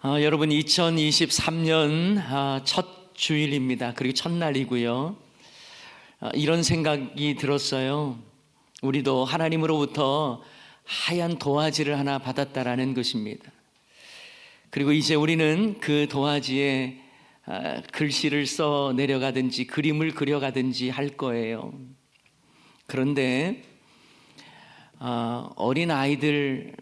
여러분 2023년 첫 주일입니다. 그리고 첫날이고요. 이런 생각이 들었어요. 우리도 하나님으로부터 하얀 도화지를 하나 받았다라는 것입니다. 그리고 이제 우리는 그 도화지에 글씨를 써 내려가든지 그림을 그려가든지 할 거예요. 그런데 어린 아이들,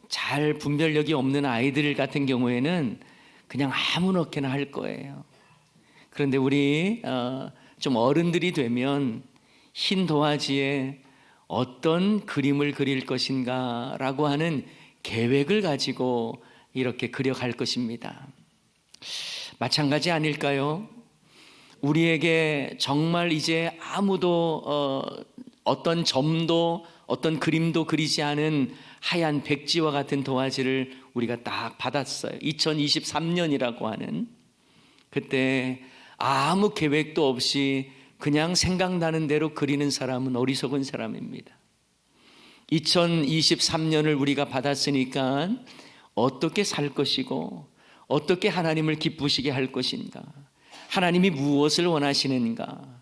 잘 분별력이 없는 아이들 같은 경우에는 그냥 아무렇게나 할 거예요. 그런데 우리 좀 어른들이 되면 흰 도화지에 어떤 그림을 그릴 것인가 라고 하는 계획을 가지고 이렇게 그려갈 것입니다. 마찬가지 아닐까요? 우리에게 정말 이제 아무도 어떤 점도 어떤 그림도 그리지 않은 하얀 백지와 같은 도화지를 우리가 딱 받았어요. 2023년이라고 하는, 그때 아무 계획도 없이 그냥 생각나는 대로 그리는 사람은 어리석은 사람입니다. 2023년을 우리가 받았으니까 어떻게 살 것이고 어떻게 하나님을 기쁘시게 할 것인가, 하나님이 무엇을 원하시는가,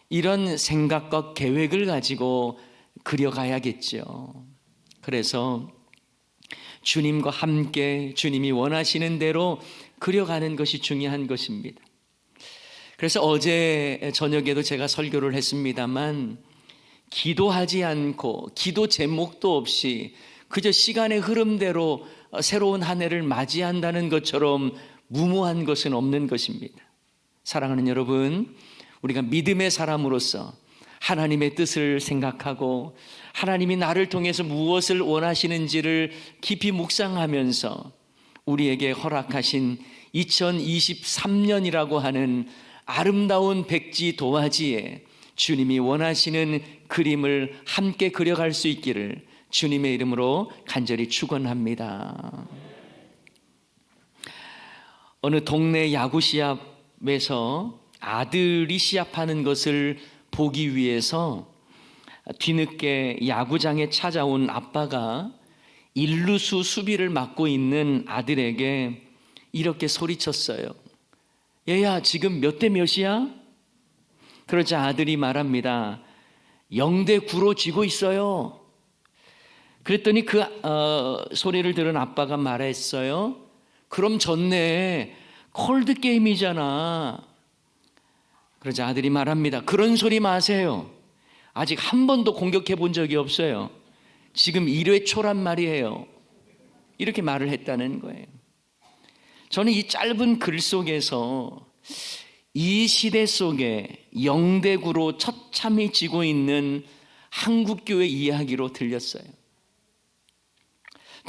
이런 생각과 계획을 가지고 그려가야겠죠. 그래서 주님과 함께 주님이 원하시는 대로 그려가는 것이 중요한 것입니다. 그래서 어제 저녁에도 제가 설교를 했습니다만, 기도하지 않고 기도 제목도 없이 그저 시간의 흐름대로 새로운 한 해를 맞이한다는 것처럼 무모한 것은 없는 것입니다. 사랑하는 여러분, 우리가 믿음의 사람으로서 하나님의 뜻을 생각하고 하나님이 나를 통해서 무엇을 원하시는지를 깊이 묵상하면서 우리에게 허락하신 2023년이라고 하는 아름다운 백지 도화지에 주님이 원하시는 그림을 함께 그려갈 수 있기를 주님의 이름으로 간절히 축원합니다. 어느 동네 야구 시합에서 아들이 시합하는 것을 보기 위해서 뒤늦게 야구장에 찾아온 아빠가 일루수 수비를 맡고 있는 아들에게 이렇게 소리쳤어요. 얘야, 지금 몇 대 몇이야? 그러자 아들이 말합니다. 0대 9로 지고 있어요. 그랬더니 그 소리를 들은 아빠가 말했어요. 그럼 졌네. 콜드 게임이잖아. 그러자 아들이 말합니다. 그런 소리 마세요. 아직 한 번도 공격해 본 적이 없어요. 지금 1회 초란 말이에요. 이렇게 말을 했다는 거예요. 저는 이 짧은 글 속에서 이 시대 속에 0대 9로 처참히 지고 있는 한국교회 이야기로 들렸어요.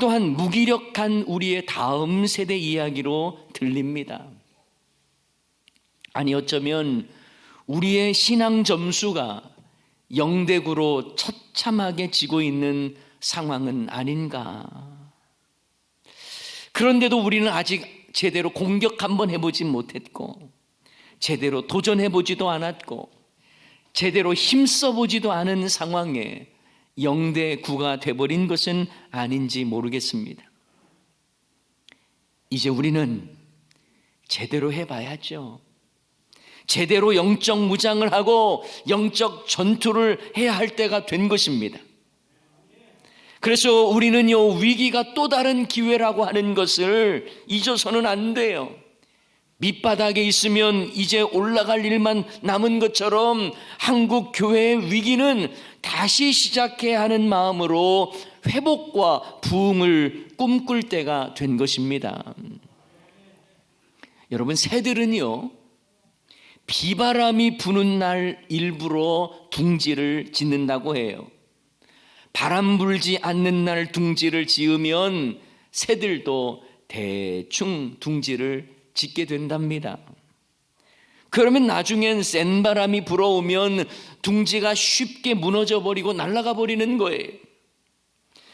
또한 무기력한 우리의 다음 세대 이야기로 들립니다. 아니, 어쩌면 우리의 신앙 점수가 0대 9로 처참하게 지고 있는 상황은 아닌가. 그런데도 우리는 아직 제대로 공격 한번 해보지 못했고, 제대로 도전해보지도 않았고, 제대로 힘써보지도 않은 상황에 0대 9가 돼버린 것은 아닌지 모르겠습니다. 이제 우리는 제대로 해봐야죠. 제대로 영적 무장을 하고 영적 전투를 해야 할 때가 된 것입니다. 그래서 우리는요, 위기가 또 다른 기회라고 하는 것을 잊어서는 안 돼요. 밑바닥에 있으면 이제 올라갈 일만 남은 것처럼 한국 교회의 위기는 다시 시작해야 하는 마음으로 회복과 부흥을 꿈꿀 때가 된 것입니다. 여러분, 새들은요, 비바람이 부는 날 일부러 둥지를 짓는다고 해요. 바람 불지 않는 날 둥지를 지으면 새들도 대충 둥지를 짓게 된답니다. 그러면 나중엔 센 바람이 불어오면 둥지가 쉽게 무너져 버리고 날아가 버리는 거예요.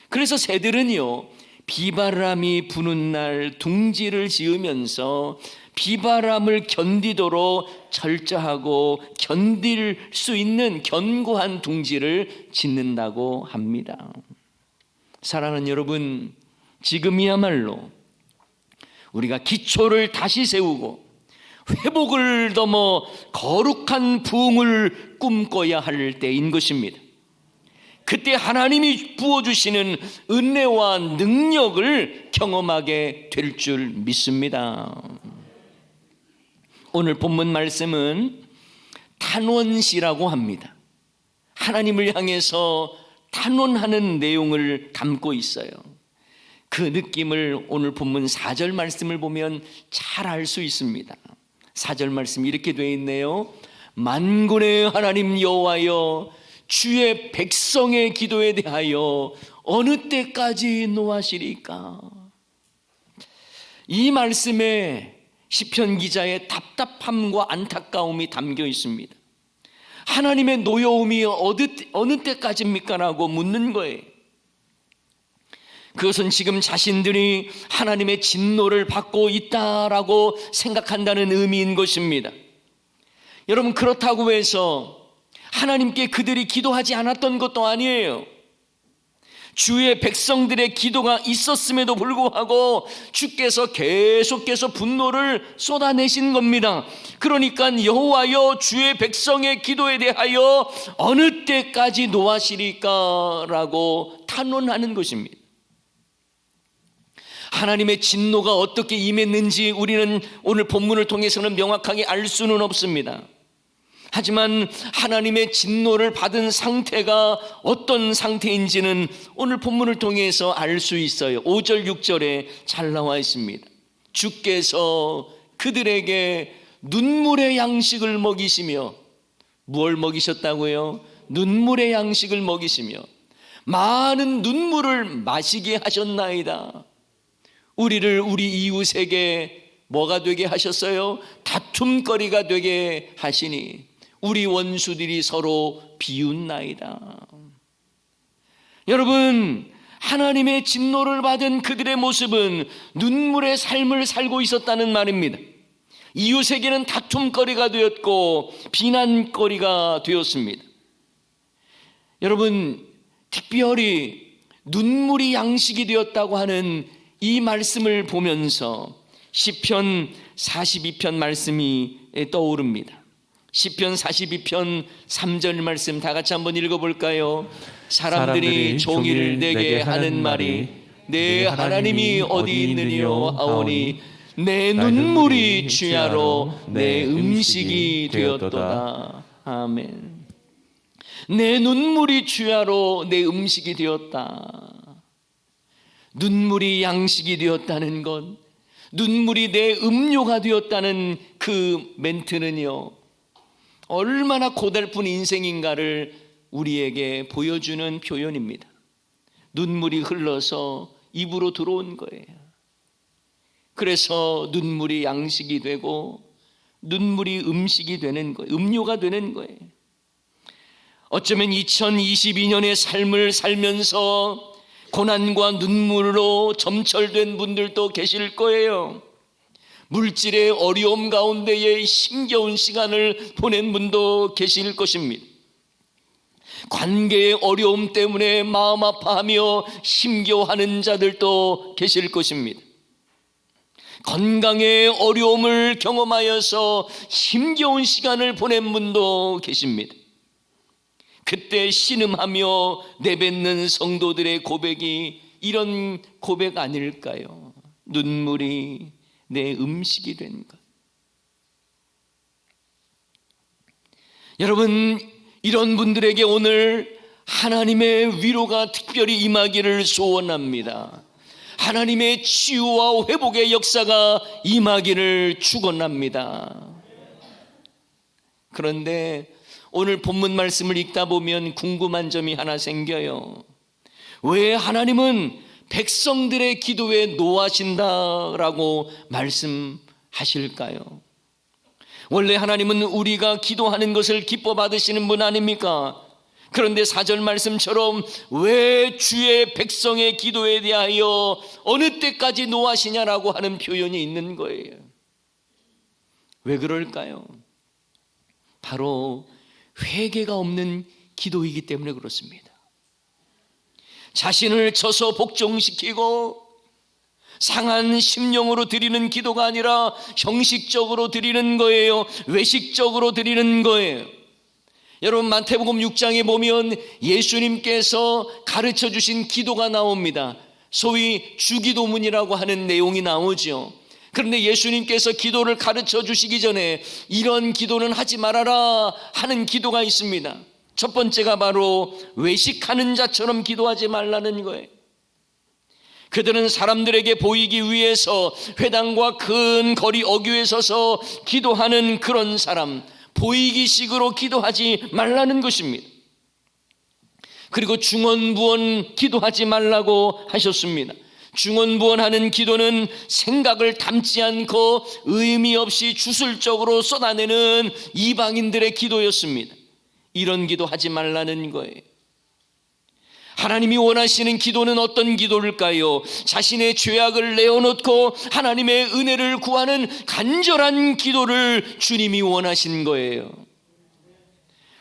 그래서 새들은요, 비바람이 부는 날 둥지를 지으면서 비바람을 견디도록 철저하고 견딜 수 있는 견고한 둥지를 짓는다고 합니다. 사랑하는 여러분, 지금이야말로 우리가 기초를 다시 세우고 회복을 넘어 거룩한 부흥을 꿈꿔야 할 때인 것입니다. 그때 하나님이 부어주시는 은혜와 능력을 경험하게 될 줄 믿습니다. 오늘 본문 말씀은 탄원시라고 합니다. 하나님을 향해서 탄원하는 내용을 담고 있어요. 그 느낌을 오늘 본문 4절 말씀을 보면 잘 알 수 있습니다. 4절 말씀이 이렇게 되어 있네요. 만군의 하나님 여호와여, 주의 백성의 기도에 대하여 어느 때까지 노하시리까? 이 말씀에 시편 기자의 답답함과 안타까움이 담겨 있습니다. 하나님의 노여움이 어느 때까지입니까? 라고 묻는 거예요. 그것은 지금 자신들이 하나님의 진노를 받고 있다라고 생각한다는 의미인 것입니다. 여러분, 그렇다고 해서 하나님께 그들이 기도하지 않았던 것도 아니에요. 주의 백성들의 기도가 있었음에도 불구하고 주께서 계속해서 분노를 쏟아내신 겁니다. 그러니까 여호와여, 주의 백성의 기도에 대하여 어느 때까지 노하시리까? 라고 탄원하는 것입니다. 하나님의 진노가 어떻게 임했는지 우리는 오늘 본문을 통해서는 명확하게 알 수는 없습니다. 하지만 하나님의 진노를 받은 상태가 어떤 상태인지는 오늘 본문을 통해서 알 수 있어요. 5절 6절에 잘 나와 있습니다. 주께서 그들에게 눈물의 양식을 먹이시며, 무엇을 먹이셨다고요? 눈물의 양식을 먹이시며 많은 눈물을 마시게 하셨나이다. 우리를 우리 이웃에게 뭐가 되게 하셨어요? 다툼거리가 되게 하시니 우리 원수들이 서로 비웃나이다. 여러분, 하나님의 진노를 받은 그들의 모습은 눈물의 삶을 살고 있었다는 말입니다. 이웃에게는 다툼거리가 되었고 비난거리가 되었습니다. 여러분, 특별히 눈물이 양식이 되었다고 하는 이 말씀을 보면서 시편 42편 말씀이 떠오릅니다. 시편 42편 3절 말씀 다 같이 한번 읽어볼까요? 사람들이 종일 내게 하는 말이 내 하나님이 어디 있느뇨 하오니 내 눈물이 주야로 내 음식이 되었도다. 아멘. 내 눈물이 주야로 내 음식이 되었다. 눈물이 양식이 되었다는 것, 눈물이 내 음료가 되었다는 그 멘트는요, 얼마나 고달픈 인생인가를 우리에게 보여주는 표현입니다. 눈물이 흘러서 입으로 들어온 거예요. 그래서 눈물이 양식이 되고 눈물이 음식이 되는 거예요. 음료가 되는 거예요. 어쩌면 2022년의 삶을 살면서 고난과 눈물로 점철된 분들도 계실 거예요. 물질의 어려움 가운데에 힘겨운 시간을 보낸 분도 계실 것입니다. 관계의 어려움 때문에 마음 아파하며 힘겨워하는 자들도 계실 것입니다. 건강의 어려움을 경험하여서 힘겨운 시간을 보낸 분도 계십니다. 그때 신음하며 내뱉는 성도들의 고백이 이런 고백 아닐까요? 눈물이 내 음식이 된 것. 여러분, 이런 분들에게 오늘 하나님의 위로가 특별히 임하기를 소원합니다. 하나님의 치유와 회복의 역사가 임하기를 축원합니다. 그런데 오늘 본문 말씀을 읽다 보면 궁금한 점이 하나 생겨요. 왜 하나님은 백성들의 기도에 노하신다라고 말씀하실까요? 원래 하나님은 우리가 기도하는 것을 기뻐 받으시는 분 아닙니까? 그런데 4절 말씀처럼 왜 주의 백성의 기도에 대하여 어느 때까지 노하시냐라고 하는 표현이 있는 거예요. 왜 그럴까요? 바로 회개가 없는 기도이기 때문에 그렇습니다. 자신을 쳐서 복종시키고 상한 심령으로 드리는 기도가 아니라 형식적으로 드리는 거예요. 외식적으로 드리는 거예요. 여러분, 마태복음 6장에 보면 예수님께서 가르쳐 주신 기도가 나옵니다. 소위 주기도문이라고 하는 내용이 나오죠. 그런데 예수님께서 기도를 가르쳐 주시기 전에 이런 기도는 하지 말아라 하는 기도가 있습니다. 첫 번째가 바로 외식하는 자처럼 기도하지 말라는 거예요. 그들은 사람들에게 보이기 위해서 회당과 큰 거리 어귀에 서서 기도하는 그런 사람, 보이기식으로 기도하지 말라는 것입니다. 그리고 중언부언 기도하지 말라고 하셨습니다. 중언부언하는 기도는 생각을 담지 않고 의미 없이 주술적으로 쏟아내는 이방인들의 기도였습니다. 이런 기도 하지 말라는 거예요. 하나님이 원하시는 기도는 어떤 기도일까요? 자신의 죄악을 내어놓고 하나님의 은혜를 구하는 간절한 기도를 주님이 원하신 거예요.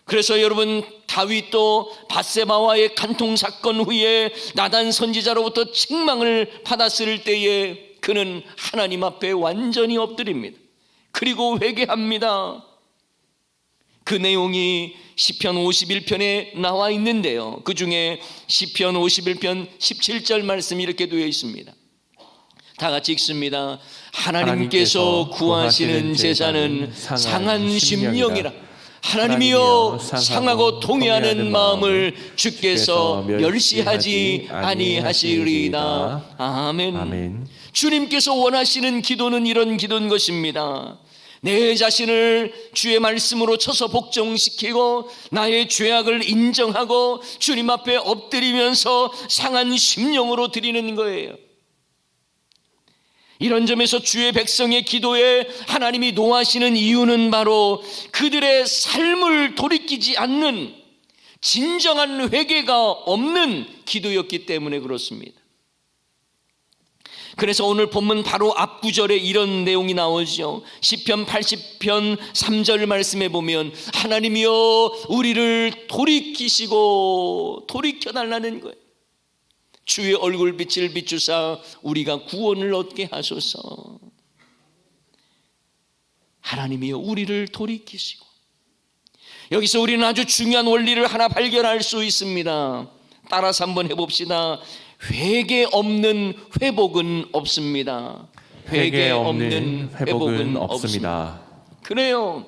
그래서 여러분, 다윗도 밧세바와의 간통 사건 후에 나단 선지자로부터 책망을 받았을 때에 그는 하나님 앞에 완전히 엎드립니다. 그리고 회개합니다. 그 내용이 시편 51편에 나와 있는데요, 그 중에 시편 51편 17절 말씀이 이렇게 되어 있습니다. 다 같이 읽습니다. 하나님께서 구하시는 제사는 상한 심령이라. 하나님이여, 상하고 동의하는 마음을 주께서 멸시하지 아니하시리이다. 아멘. 주님께서 원하시는 기도는 이런 기도인 것입니다. 내 자신을 주의 말씀으로 쳐서 복종시키고 나의 죄악을 인정하고 주님 앞에 엎드리면서 상한 심령으로 드리는 거예요. 이런 점에서 주의 백성의 기도에 하나님이 노하시는 이유는 바로 그들의 삶을 돌이키지 않는 진정한 회개가 없는 기도였기 때문에 그렇습니다. 그래서 오늘 본문 바로 앞구절에 이런 내용이 나오죠. 시편 80편 3절 말씀에 보면 하나님이여 우리를 돌이켜달라는 거예요. 주의 얼굴빛을 비추사 우리가 구원을 얻게 하소서. 하나님이여 우리를 돌이키시고. 여기서 우리는 아주 중요한 원리를 하나 발견할 수 있습니다. 따라서 한번 해봅시다. 회개 없는 회복은 없습니다. 회개 없는 회복은 없습니다. 그래요.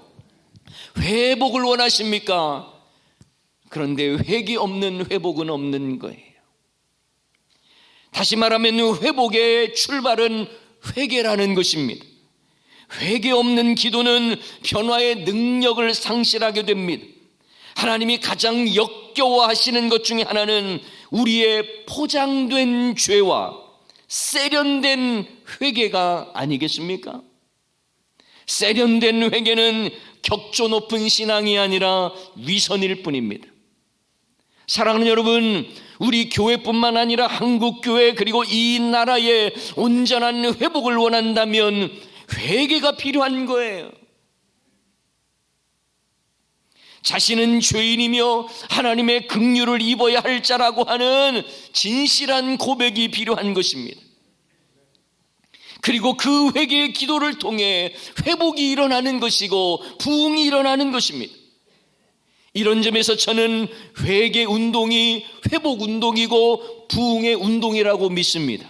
회복을 원하십니까? 그런데 회개 없는 회복은 없는 거예요. 다시 말하면 회복의 출발은 회개라는 것입니다. 회개 없는 기도는 변화의 능력을 상실하게 됩니다. 하나님이 가장 역겨워하시는 것 중에 하나는 우리의 포장된 죄와 세련된 회개가 아니겠습니까? 세련된 회개는 격조 높은 신앙이 아니라 위선일 뿐입니다. 사랑하는 여러분, 우리 교회뿐만 아니라 한국교회 그리고 이 나라의 온전한 회복을 원한다면 회개가 필요한 거예요. 자신은 죄인이며 하나님의 긍휼을 입어야 할 자라고 하는 진실한 고백이 필요한 것입니다. 그리고 그 회개의 기도를 통해 회복이 일어나는 것이고 부흥이 일어나는 것입니다. 이런 점에서 저는 회개 운동이 회복 운동이고 부흥의 운동이라고 믿습니다.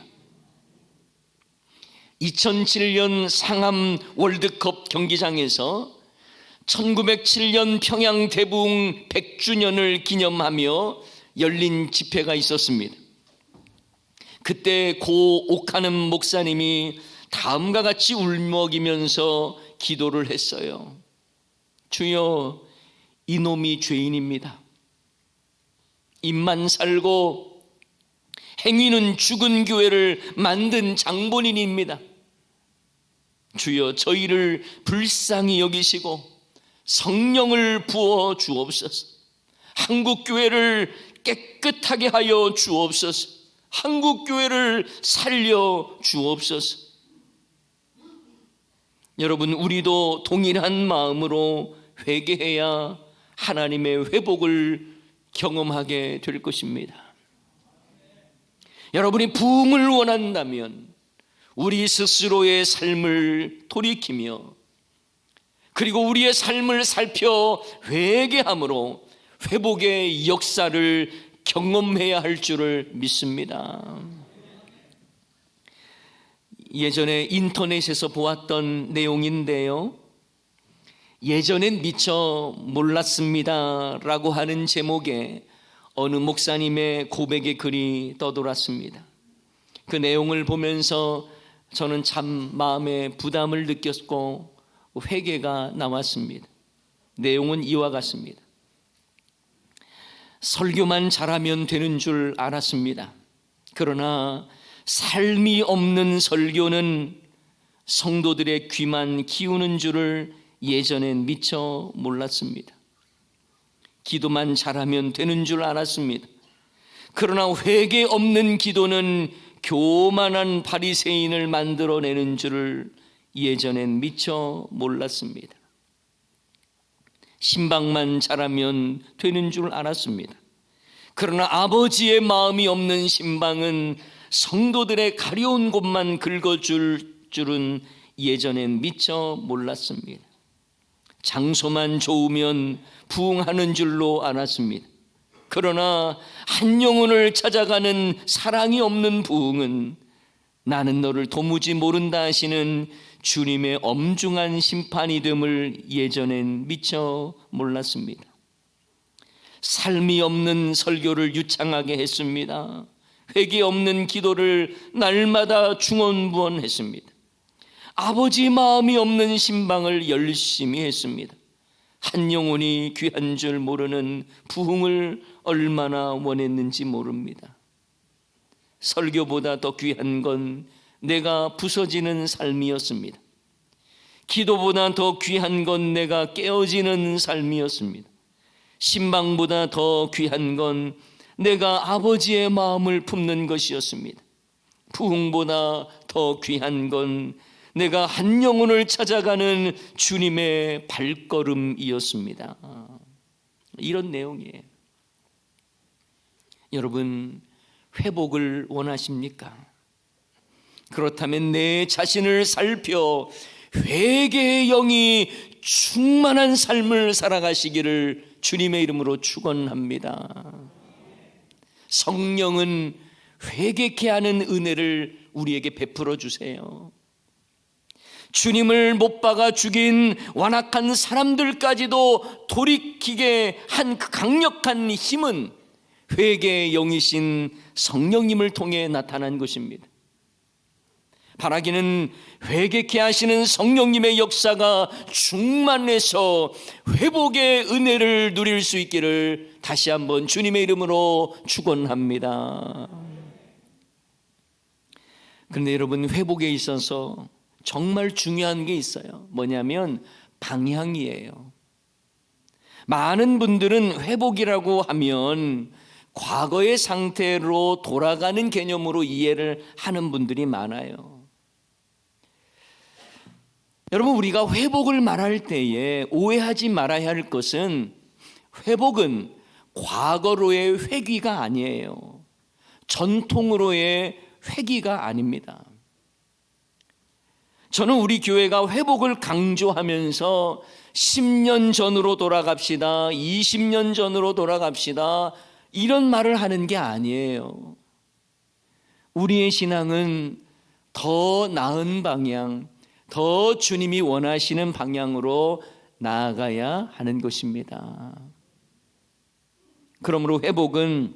2007년 상암 월드컵 경기장에서 1907년 평양 대부흥 100주년을 기념하며 열린 집회가 있었습니다. 그때 고 옥하는 목사님이 다음과 같이 울먹이면서 기도를 했어요. 주여, 이놈이 죄인입니다. 입만 살고 행위는 죽은 교회를 만든 장본인입니다. 주여, 저희를 불쌍히 여기시고 성령을 부어 주옵소서. 한국교회를 깨끗하게 하여 주옵소서. 한국교회를 살려 주옵소서. 여러분, 우리도 동일한 마음으로 회개해야 하나님의 회복을 경험하게 될 것입니다. 여러분이 부흥을 원한다면, 우리 스스로의 삶을 돌이키며 그리고 우리의 삶을 살펴 회개함으로 회복의 역사를 경험해야 할 줄을 믿습니다. 예전에 인터넷에서 보았던 내용인데요, 예전엔 미처 몰랐습니다 라고 하는 제목의 어느 목사님의 고백의 글이 떠돌았습니다. 그 내용을 보면서 저는 참 마음에 부담을 느꼈고 회개가 나왔습니다. 내용은 이와 같습니다. 설교만 잘하면 되는 줄 알았습니다. 그러나 삶이 없는 설교는 성도들의 귀만 기우는 줄을 예전엔 미처 몰랐습니다. 기도만 잘하면 되는 줄 알았습니다. 그러나 회개 없는 기도는 교만한 바리새인을 만들어내는 줄을 예전엔 미처 몰랐습니다. 신방만 잘하면 되는 줄 알았습니다. 그러나 아버지의 마음이 없는 신방은 성도들의 가려운 곳만 긁어줄 줄은 예전엔 미처 몰랐습니다. 장소만 좋으면 부흥하는 줄로 알았습니다. 그러나 한 영혼을 찾아가는 사랑이 없는 부흥은 나는 너를 도무지 모른다 하시는 주님의 엄중한 심판이 됨을 예전엔 미처 몰랐습니다. 삶이 없는 설교를 유창하게 했습니다. 회개 없는 기도를 날마다 중언부언했습니다. 아버지 마음이 없는 신방을 열심히 했습니다. 한 영혼이 귀한 줄 모르는 부흥을 얼마나 원했는지 모릅니다. 설교보다 더 귀한 건 내가 부서지는 삶이었습니다. 기도보다 더 귀한 건 내가 깨어지는 삶이었습니다. 신방보다 더 귀한 건 내가 아버지의 마음을 품는 것이었습니다. 부흥보다 더 귀한 건 내가 한 영혼을 찾아가는 주님의 발걸음이었습니다. 이런 내용이에요. 여러분, 회복을 원하십니까? 그렇다면 내 자신을 살펴 회개의 영이 충만한 삶을 살아가시기를 주님의 이름으로 축원합니다. 성령은 회개케 하는 은혜를 우리에게 베풀어 주세요. 주님을 못 박아 죽인 완악한 사람들까지도 돌이키게 한 그 강력한 힘은 회개의 영이신 성령님을 통해 나타난 것입니다. 바라기는 회개케 하시는 성령님의 역사가 충만해서 회복의 은혜를 누릴 수 있기를 다시 한번 주님의 이름으로 축원합니다. 그런데 여러분, 회복에 있어서 정말 중요한 게 있어요. 뭐냐면 방향이에요. 많은 분들은 회복이라고 하면 과거의 상태로 돌아가는 개념으로 이해를 하는 분들이 많아요. 여러분, 우리가 회복을 말할 때에 오해하지 말아야 할 것은 회복은 과거로의 회귀가 아니에요. 전통으로의 회귀가 아닙니다. 저는 우리 교회가 회복을 강조하면서 10년 전으로 돌아갑시다, 20년 전으로 돌아갑시다, 이런 말을 하는 게 아니에요. 우리의 신앙은 더 나은 방향, 더 주님이 원하시는 방향으로 나아가야 하는 것입니다. 그러므로 회복은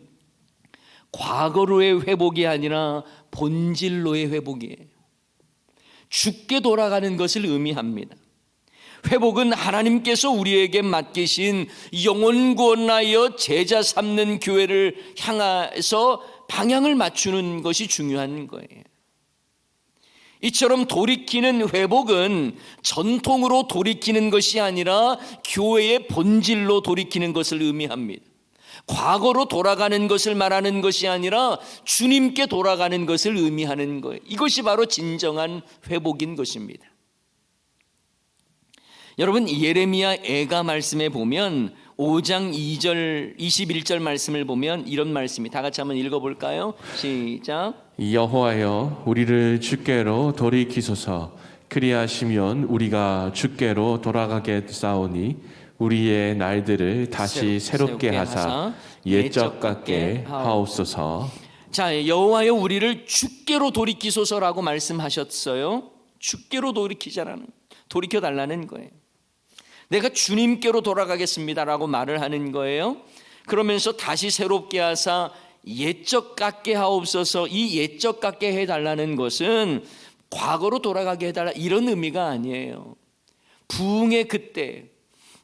과거로의 회복이 아니라 본질로의 회복이에요. 죽게 돌아가는 것을 의미합니다. 회복은 하나님께서 우리에게 맡기신 영혼 구원하여 제자 삼는 교회를 향해서 방향을 맞추는 것이 중요한 거예요. 이처럼 돌이키는 회복은 전통으로 돌이키는 것이 아니라 교회의 본질로 돌이키는 것을 의미합니다. 과거로 돌아가는 것을 말하는 것이 아니라 주님께 돌아가는 것을 의미하는 거예요. 이것이 바로 진정한 회복인 것입니다. 여러분, 예레미야 애가 말씀에 보면 5장 2절 21절 말씀을 보면 이런 말씀이, 다 같이 한번 읽어볼까요? 시작. 여호와여 우리를 주께로 돌이키소서. 그리하시면 우리가 주께로 돌아가겠사오니 우리의 날들을 다시 새롭게 하사 옛적 같게 하옵소서. 자, 여호와여 우리를 주께로 돌이키소서라고 말씀하셨어요. 주께로 돌이켜달라는 거예요. 내가 주님께로 돌아가겠습니다라고 말을 하는 거예요. 그러면서 다시 새롭게 하사 옛적 같게 하옵소서. 이 옛적 같게 해달라는 것은 과거로 돌아가게 해달라 이런 의미가 아니에요. 부흥의 그때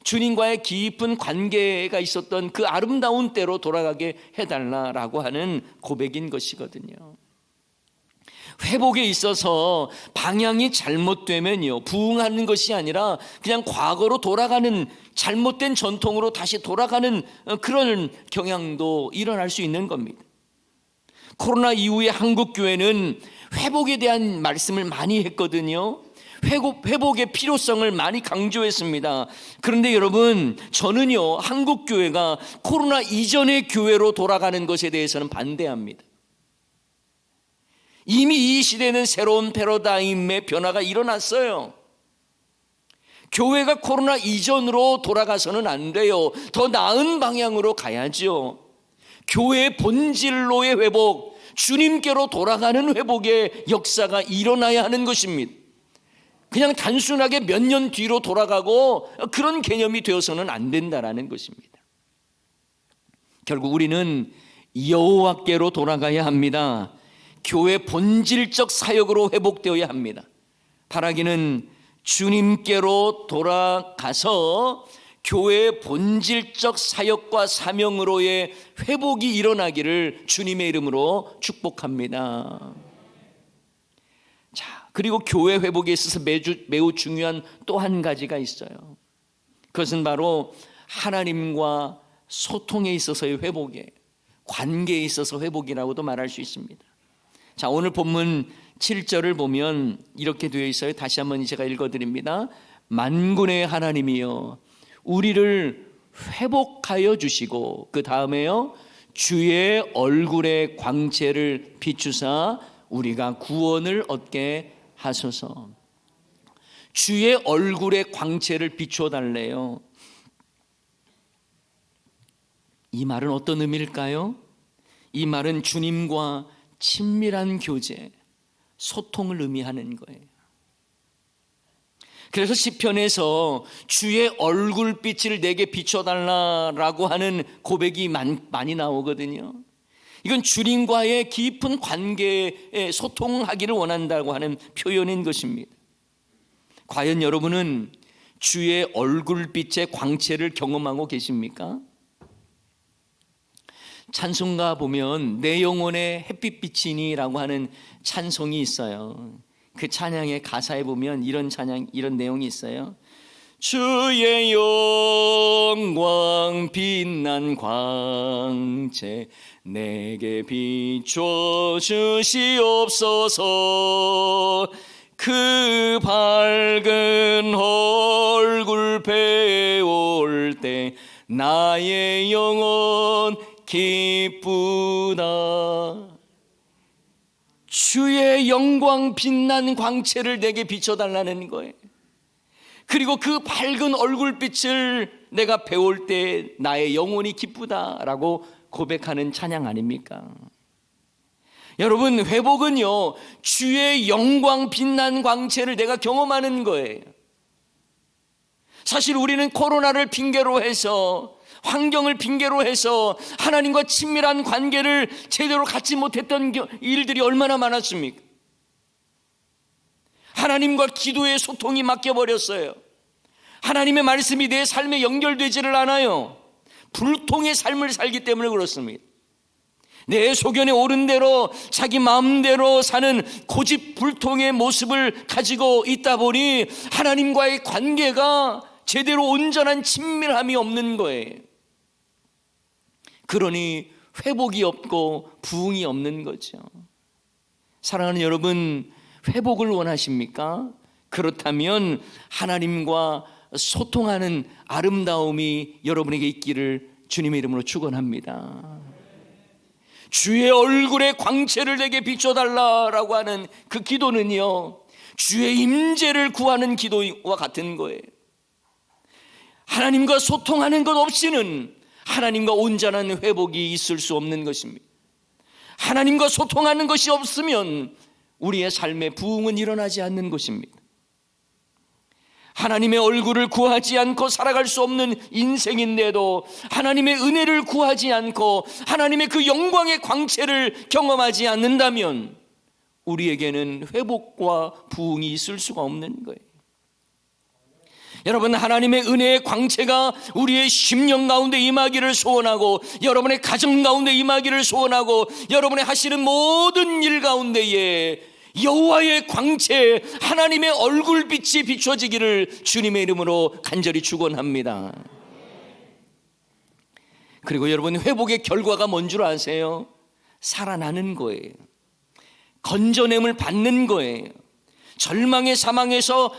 주님과의 깊은 관계가 있었던 그 아름다운 때로 돌아가게 해달라라고 하는 고백인 것이거든요. 회복에 있어서 방향이 잘못되면요, 부흥하는 것이 아니라 그냥 과거로 돌아가는, 잘못된 전통으로 다시 돌아가는 그런 경향도 일어날 수 있는 겁니다. 코로나 이후에 한국 교회는 회복에 대한 말씀을 많이 했거든요. 회복의 필요성을 많이 강조했습니다. 그런데 여러분, 저는요, 한국 교회가 코로나 이전의 교회로 돌아가는 것에 대해서는 반대합니다. 이미 이 시대는 새로운 패러다임의 변화가 일어났어요. 교회가 코로나 이전으로 돌아가서는 안 돼요. 더 나은 방향으로 가야죠. 교회의 본질로의 회복, 주님께로 돌아가는 회복의 역사가 일어나야 하는 것입니다. 그냥 단순하게 몇 년 뒤로 돌아가고 그런 개념이 되어서는 안 된다라는 것입니다. 결국 우리는 여호와께로 돌아가야 합니다. 교회 본질적 사역으로 회복되어야 합니다. 바라기는 주님께로 돌아가서 교회의 본질적 사역과 사명으로의 회복이 일어나기를 주님의 이름으로 축복합니다. 자, 그리고 교회 회복에 있어서 매우 중요한 또 한 가지가 있어요. 그것은 바로 하나님과 소통에 있어서의 회복이에요. 관계에 있어서 회복이라고도 말할 수 있습니다. 자, 오늘 본문 7절을 보면 이렇게 되어 있어요. 다시 한번 제가 읽어드립니다. 만군의 하나님이여 우리를 회복하여 주시고, 그 다음에요, 주의 얼굴의 광채를 비추사 우리가 구원을 얻게 하소서. 주의 얼굴의 광채를 비추어 달래요. 이 말은 어떤 의미일까요? 이 말은 주님과 친밀한 교제, 소통을 의미하는 거예요. 그래서 시편에서 주의 얼굴빛을 내게 비춰달라라고 하는 고백이 많이 나오거든요. 이건 주님과의 깊은 관계에 소통하기를 원한다고 하는 표현인 것입니다. 과연 여러분은 주의 얼굴빛의 광채를 경험하고 계십니까? 찬송가 보면 내 영혼의 햇빛빛이니라고 하는 찬송이 있어요. 그 찬양의 가사에 보면 이런 내용이 있어요. 주의 영광 빛난 광채 내게 비춰 주시옵소서. 그 밝은 얼굴 배울 때 나의 영혼 기쁘다. 주의 영광 빛난 광채를 내게 비춰달라는 거예요. 그리고 그 밝은 얼굴빛을 내가 배울 때 나의 영혼이 기쁘다라고 고백하는 찬양 아닙니까? 여러분, 회복은요, 주의 영광 빛난 광채를 내가 경험하는 거예요. 사실 우리는 코로나를 핑계로 해서, 환경을 핑계로 해서 하나님과 친밀한 관계를 제대로 갖지 못했던 일들이 얼마나 많았습니까? 하나님과 기도의 소통이 막혀버렸어요. 하나님의 말씀이 내 삶에 연결되지를 않아요. 불통의 삶을 살기 때문에 그렇습니다. 내 소견에 오른 대로 자기 마음대로 사는 고집 불통의 모습을 가지고 있다 보니 하나님과의 관계가 제대로 온전한 친밀함이 없는 거예요. 그러니 회복이 없고 부흥이 없는 거죠. 사랑하는 여러분, 회복을 원하십니까? 그렇다면 하나님과 소통하는 아름다움이 여러분에게 있기를 주님의 이름으로 축원합니다. 주의 얼굴의 광채를 내게 비춰달라라고 하는 그 기도는요, 주의 임재를 구하는 기도와 같은 거예요. 하나님과 소통하는 것 없이는 하나님과 온전한 회복이 있을 수 없는 것입니다. 하나님과 소통하는 것이 없으면 우리의 삶에 부흥은 일어나지 않는 것입니다. 하나님의 얼굴을 구하지 않고 살아갈 수 없는 인생인데도 하나님의 은혜를 구하지 않고 하나님의 그 영광의 광채를 경험하지 않는다면 우리에게는 회복과 부흥이 있을 수가 없는 거예요. 여러분, 하나님의 은혜의 광채가 우리의 심령 가운데 임하기를 소원하고, 여러분의 가정 가운데 임하기를 소원하고, 여러분의 하시는 모든 일 가운데에 여호와의 광채, 하나님의 얼굴빛이 비춰지기를 주님의 이름으로 간절히 축원합니다. 그리고 여러분, 회복의 결과가 뭔 줄 아세요? 살아나는 거예요. 건져냄을 받는 거예요. 절망의 상황에서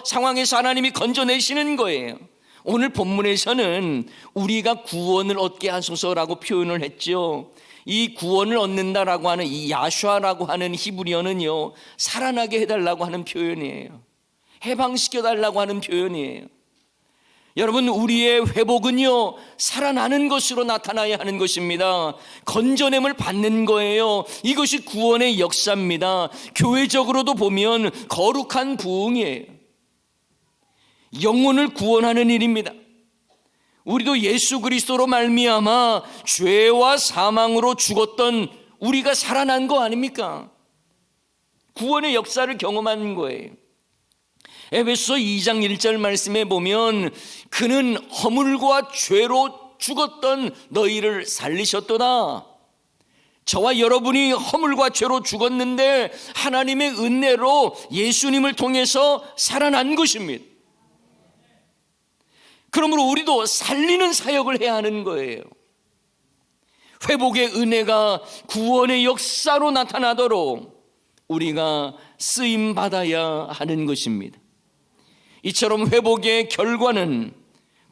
하나님이 건져내시는 거예요. 오늘 본문에서는 우리가 구원을 얻게 하소서라고 표현을 했죠. 이 구원을 얻는다라고 하는 이 야슈아라고 하는 히브리어는요, 살아나게 해달라고 하는 표현이에요. 해방시켜달라고 하는 표현이에요. 여러분, 우리의 회복은요, 살아나는 것으로 나타나야 하는 것입니다. 건져냄을 받는 거예요. 이것이 구원의 역사입니다. 교회적으로도 보면 거룩한 부흥이에요. 영혼을 구원하는 일입니다. 우리도 예수 그리스도로 말미암아 죄와 사망으로 죽었던 우리가 살아난 거 아닙니까? 구원의 역사를 경험한 거예요. 에베소서 2장 1절 말씀에 보면 그는 허물과 죄로 죽었던 너희를 살리셨도다. 저와 여러분이 허물과 죄로 죽었는데 하나님의 은혜로 예수님을 통해서 살아난 것입니다. 그러므로 우리도 살리는 사역을 해야 하는 거예요. 회복의 은혜가 구원의 역사로 나타나도록 우리가 쓰임받아야 하는 것입니다. 이처럼 회복의 결과는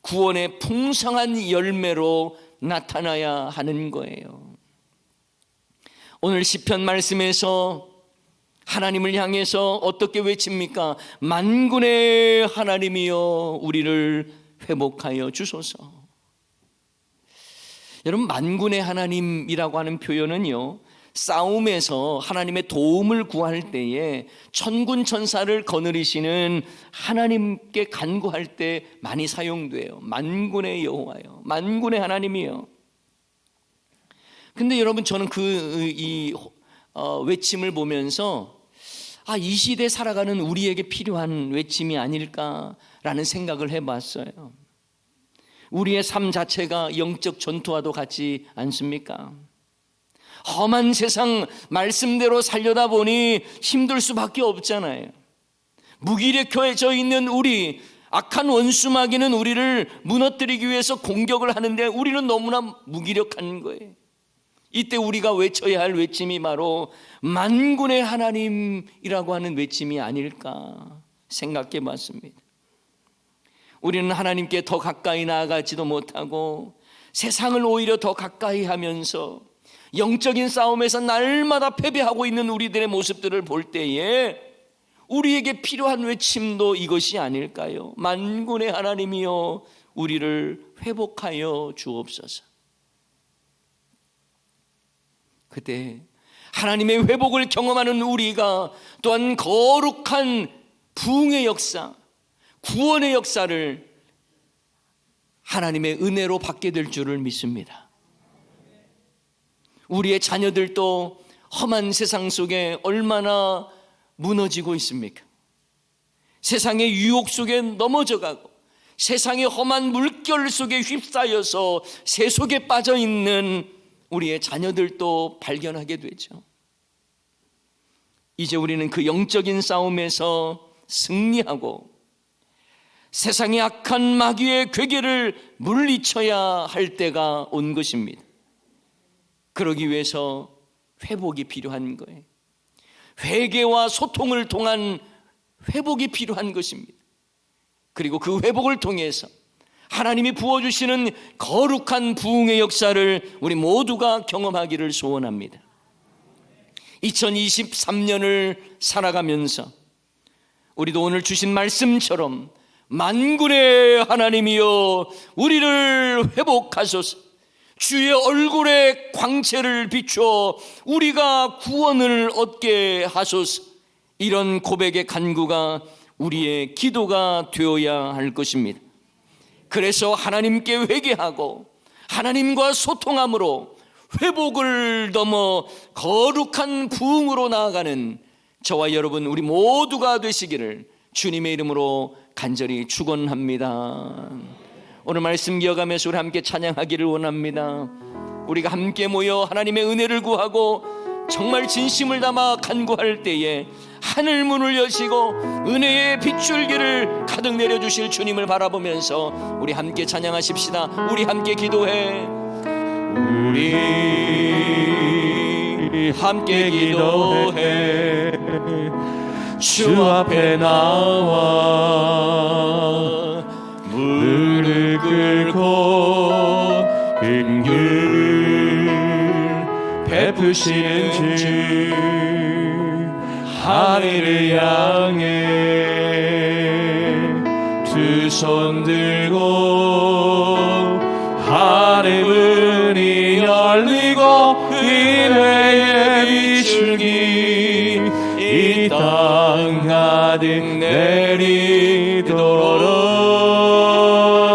구원의 풍성한 열매로 나타나야 하는 거예요. 오늘 시편 말씀에서 하나님을 향해서 어떻게 외칩니까? 만군의 하나님이여 우리를 회복하여 주소서. 여러분, 만군의 하나님이라고 하는 표현은요, 싸움에서 하나님의 도움을 구할 때에 천군 천사를 거느리시는 하나님께 간구할 때 많이 사용돼요. 만군의 여호와요, 만군의 하나님이요. 근데 여러분, 저는 이 외침을 보면서 이 시대에 살아가는 우리에게 필요한 외침이 아닐까라는 생각을 해봤어요. 우리의 삶 자체가 영적 전투와도 같지 않습니까? 험한 세상 말씀대로 살려다 보니 힘들 수밖에 없잖아요. 무기력해져 있는 우리, 악한 원수마귀는 우리를 무너뜨리기 위해서 공격을 하는데 우리는 너무나 무기력한 거예요. 이때 우리가 외쳐야 할 외침이 바로 만군의 하나님이라고 하는 외침이 아닐까 생각해 봤습니다. 우리는 하나님께 더 가까이 나아가지도 못하고 세상을 오히려 더 가까이 하면서 영적인 싸움에서 날마다 패배하고 있는 우리들의 모습들을 볼 때에 우리에게 필요한 외침도 이것이 아닐까요? 만군의 하나님이여 우리를 회복하여 주옵소서. 그때 하나님의 회복을 경험하는 우리가 또한 거룩한 부흥의 역사, 구원의 역사를 하나님의 은혜로 받게 될 줄을 믿습니다. 우리의 자녀들도 험한 세상 속에 얼마나 무너지고 있습니까? 세상의 유혹 속에 넘어져가고 세상의 험한 물결 속에 휩싸여서 새 속에 빠져 있는 우리의 자녀들도 발견하게 되죠. 이제 우리는 그 영적인 싸움에서 승리하고 세상의 악한 마귀의 괴계를 물리쳐야 할 때가 온 것입니다. 그러기 위해서 회복이 필요한 거예요. 회개와 소통을 통한 회복이 필요한 것입니다. 그리고 그 회복을 통해서 하나님이 부어주시는 거룩한 부흥의 역사를 우리 모두가 경험하기를 소원합니다. 2023년을 살아가면서 우리도 오늘 주신 말씀처럼 만군의 하나님이여 우리를 회복하소서, 주의 얼굴에 광채를 비춰 우리가 구원을 얻게 하소서, 이런 고백의 간구가 우리의 기도가 되어야 할 것입니다. 그래서 하나님께 회개하고 하나님과 소통함으로 회복을 넘어 거룩한 부흥으로 나아가는 저와 여러분 우리 모두가 되시기를 주님의 이름으로 간절히 축원합니다. 오늘 말씀 기억하면서 우리 함께 찬양하기를 원합니다. 우리가 함께 모여 하나님의 은혜를 구하고 정말 진심을 담아 간구할 때에 하늘 문을 여시고 은혜의 빗줄기를 가득 내려주실 주님을 바라보면서 우리 함께 찬양하십시다. 우리 함께 기도해. 우리 함께 기도해. 주 앞에 나와 무릎 꿇고 은귤 베푸시는 주 하늘을 향해 두 손 들고 하늘 문이 열리고 은혜의 비출기 이 땅 가득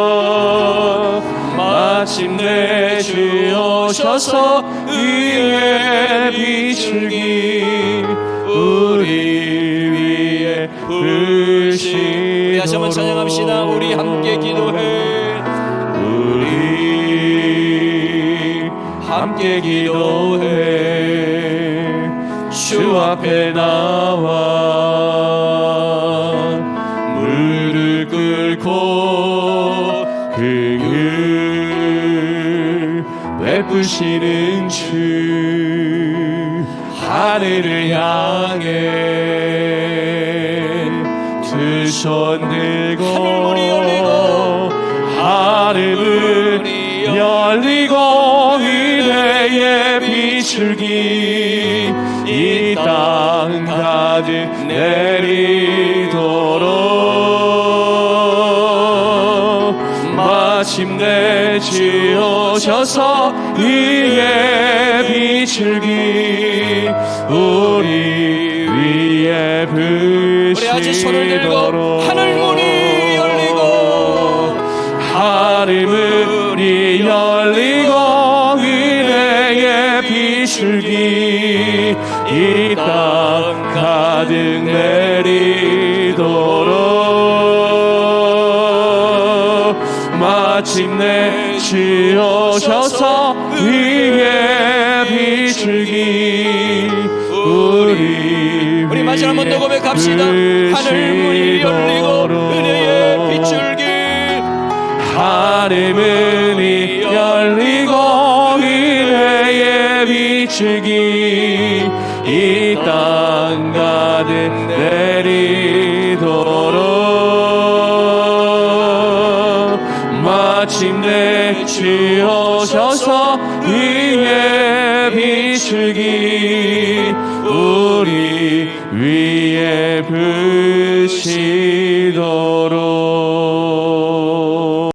내리도록 마침내 주 오셔서 의의 비출기 우리 위에 부으시도록. 우리 다시 한번 찬양합시다. 우리 함께 기도해. 우리 함께 기도해. 주 앞에 나와 무릎 꿇고 긍휼 베푸시는 주 하늘을 향해 두 손 들고 하늘 문이 열리고 은혜의 비출기 이 땅 가득 내리도록 마침내 주 오셔서 의의 비출기 우리 위에 부으시도록. 하늘 문이 열리고 하늘 문이 열리고 은혜의 비출기 이 땅 가득 내리도록 마침내 주 오셔서 의의 비출기 우리 마지막 한 번 더 고백합시다. 하늘 문이 열리고 은혜의 비출기 하늘 문이 열리고 은혜의 비출기 이 땅 가득 내리도록 마침내 주 오셔서 의의 비출기 우리 위에 부으시